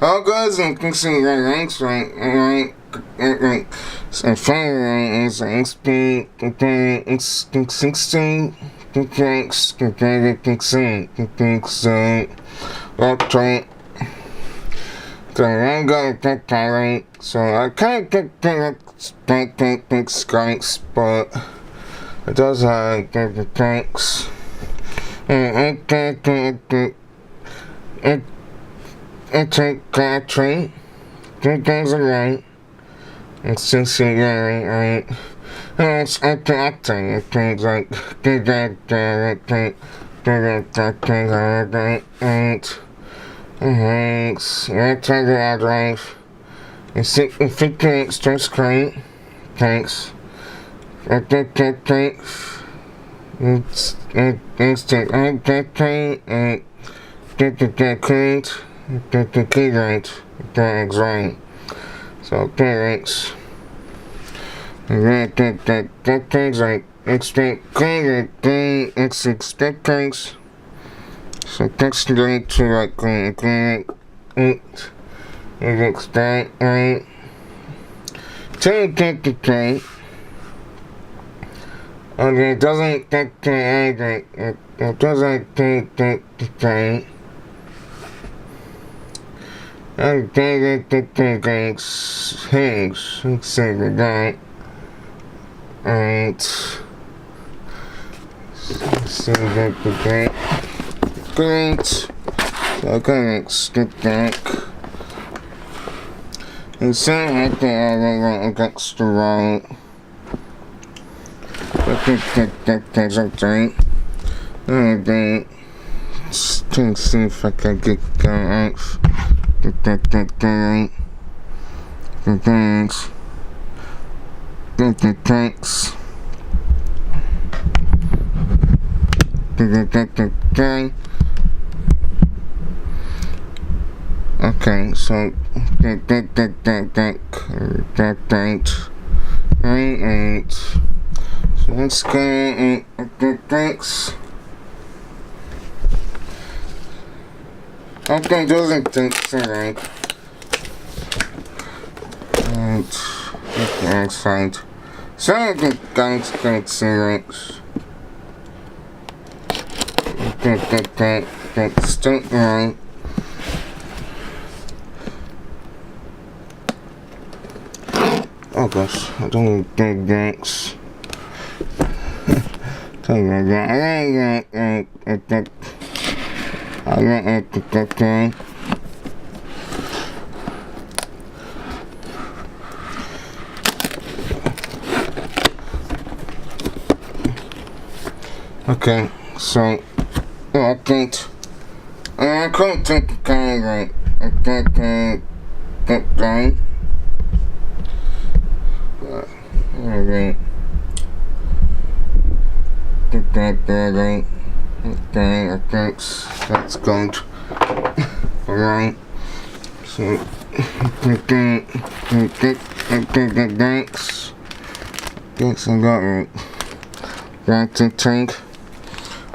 All guys and fixing the ranks right. So fire is XP 16 Optane. So I got that right. So I can't get big strikes, but it does have the tanks. And it take that tree. Two things are right. It's just right. And it's acting. It takes like thanks. Rectangle drive. It's 50 extra screen. Thanks. Thanks. It's the key right. That's right. So parents. That things like expect clean expect things. So text going to like clean it expect right. Take the thing. Okay, it doesn't take the anything. It doesn't take the thing. And then things say that. And see that the great. So I'm gonna skip back. And say that the extra right. But that's okay. And then to see if I can get going. The things. The tanks. Okay, so that ain't. So let's go and the tanks. Okay, doesn't take right. And the outside. So I think guys can see right. That's straight right. Oh gosh, I don't need big banks. Tell you that. I got that thing. Okay, so I can't take the kind right. That guy. Alright. That right. Okay, I think that's going to. Alright. So thanks I got right. Back to tank.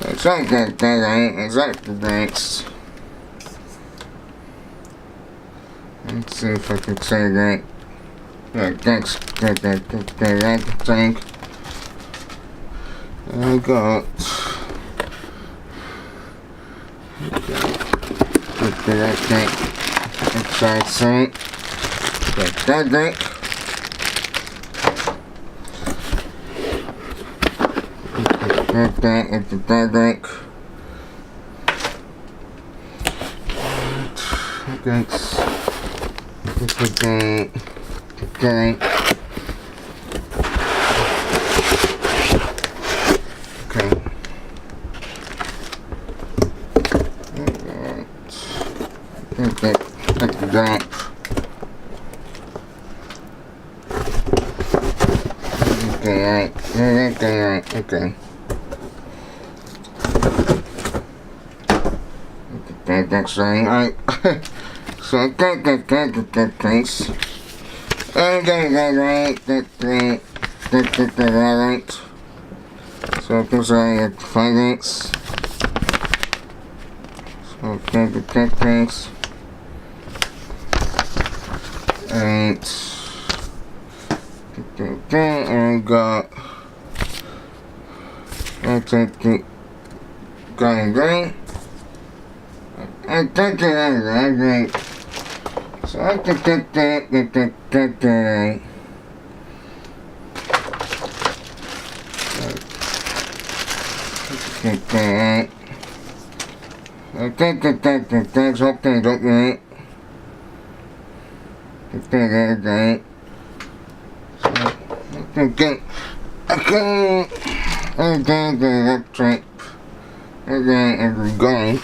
It's like that right. It's like the next. Let's see if I can say that. Like that's that tank. I got that tank inside sink. That tank. That into that tank. Thanks. Okay. Take the dump. Okay. That's right. So I got that place. I'm gonna go right. That right. So it goes right at 5 minutes. So take the place. And I got I take it green. I take it green. So I can take that. I think that's okay, don't you? Okay. So I can electric. Every going.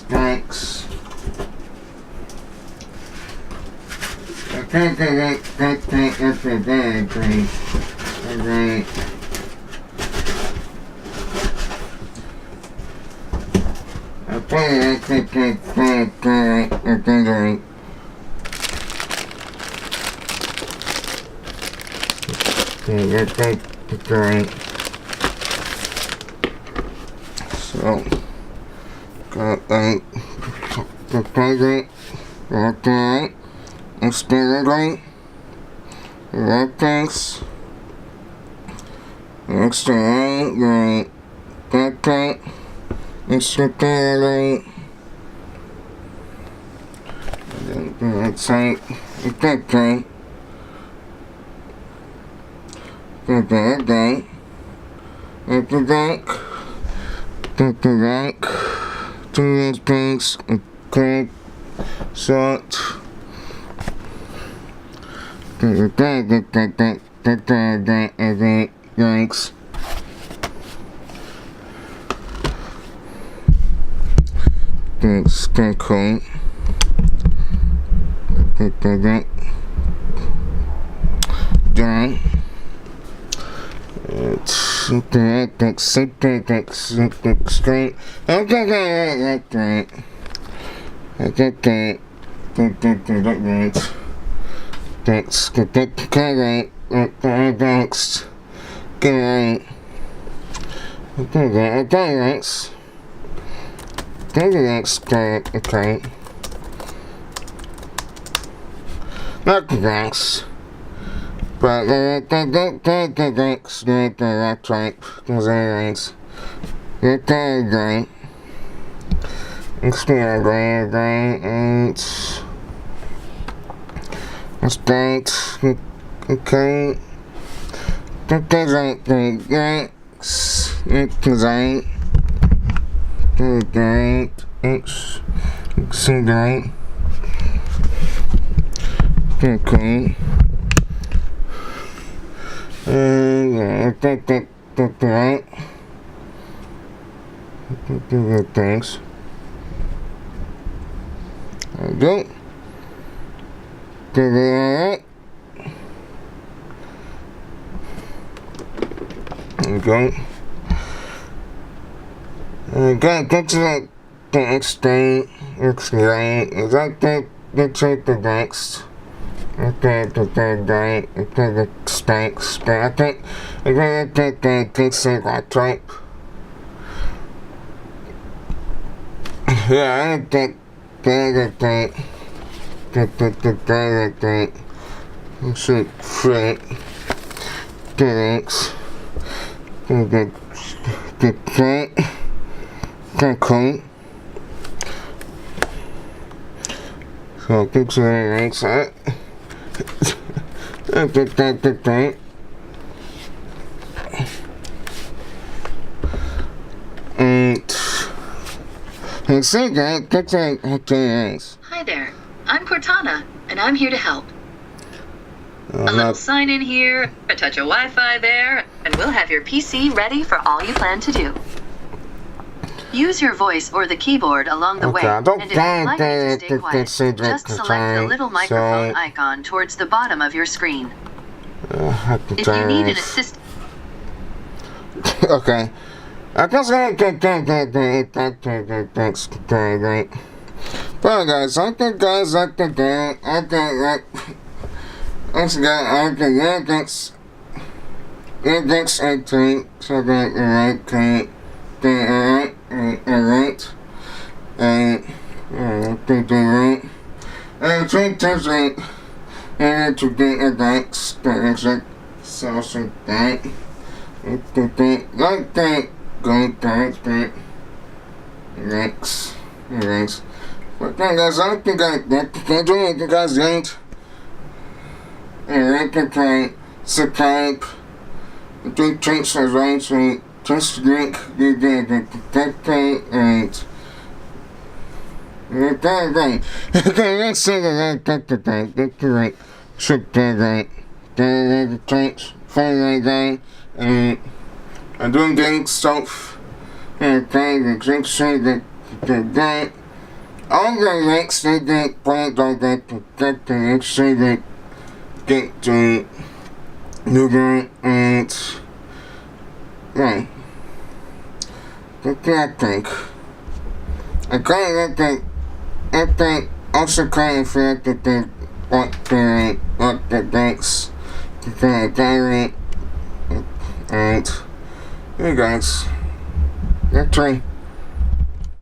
Thanks. I can't get every day, please. Alright. Okay, I think so, got the project, okay, experiment, workings, extra, backpack, experiment, and then outside, okay. Okay. At the back, two things, okay, short, thanks. That's cool. Done. It's that's straight. Okay. That's correct. Next. Correct. Okay. Not thanks. But thanks, that type, because anyways, great. Experiment, and thanks, okay. Thanks, okay. Thanks. I don't. Okay. That's the explain. Is that the next? Okay, the specs, but I think the decent like type. Yeah, I think the should fit the links, the cool. So picture the links out. And say that's nice. Hi there, I'm Cortana, and I'm here to help. A little sign in here, a touch of Wi-Fi there, and we'll have your PC ready for all you plan to do. Use your voice or the keyboard along the way, and if you'd like it to stay quiet, just select the little microphone icon towards the bottom of your screen. If you need an assistant... Okay. I guess I can thanks, great. But guys, I think guys, I think I think, so that think there's a to get a box that looks like sauce like that. Like that. Go back, but relax. But then guys, I think I do you guys ain't. And I can try subscribe. Do drinks as well, so just drink, you get the and okay, let's say that right. Should right. The drinks, fine guy, and I'm doing getting stuff. Okay, the drinks say that all the links they get point on that the links say that get to Uber and right. I think I kind of look I think also kind of feel that they want the banks to kind of direct and hey guys, that's right.